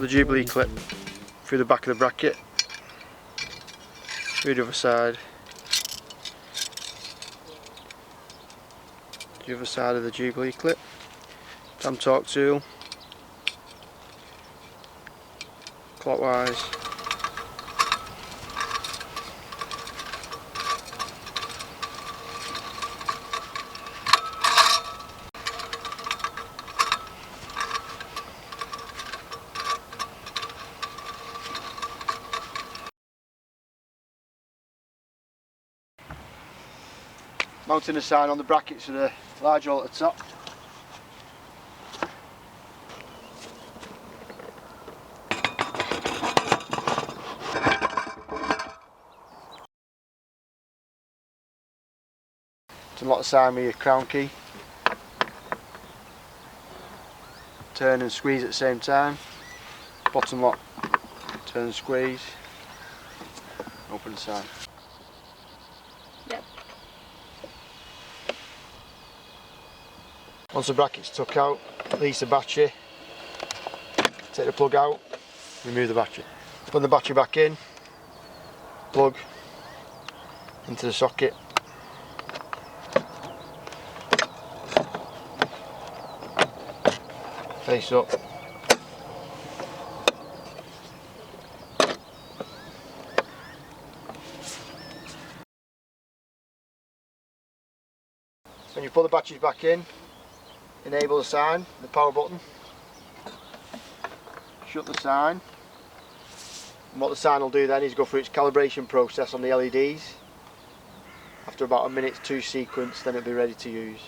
Jubilee clip through the back of the bracket, through the other side, the other side of the Jubilee clip, damn torque tool, clockwise, mounting the sign on the brackets with a large hole at the top. To unlock the sign with your crown key, turn and squeeze at the same time, bottom lock, turn and squeeze, open the sign. Yep. Once the bracket's took out, release the battery, take the plug out, remove the battery. Put the battery back in, plug into the socket, face up, when you put the batteries back in, enable the sign, the power button, shut the sign, and what the sign will do then is go through its calibration process on the LEDs. After about a minute's 2 sequence, then it'll be ready to use.